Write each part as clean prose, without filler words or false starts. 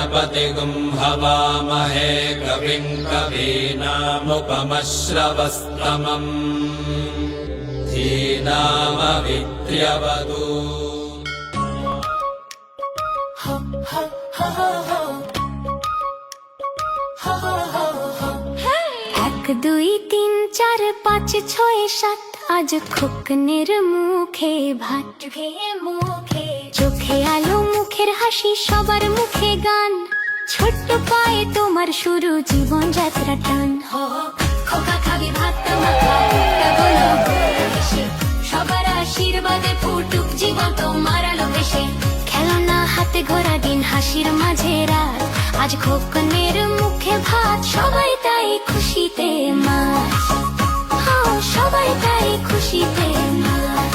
गणपतिगुं हवामहे कविं कवीनामुपमश्रवस्तमम् धीनामवित्र्यवतु। এক দুই তিন চার পাঁচ ছয় সাত আজ খোকনের মুখে ভাত মুখে চোখে আলো মুখের হাসি সবার মুখে গান ছোট্ট পায়ে তোমার শুরু জীবন যাত্রা টান খোকা খাবি ভাত সবার আশীর্বাদে ফুটুক জীবন তোমার আলো বেশে খেলনা হাতে ঘোরা দিন হাসির মাঝে রাত আজ খোকনের মুখে ভাত সবাই তাই খুশিতে মাছ সবাই তাই খুশিতে মাছ।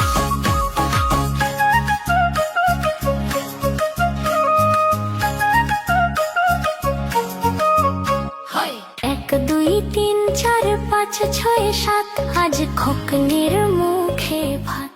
এক দুই তিন চার পাঁচ ছয় সাত আজ খোকনের মুখে ভাত।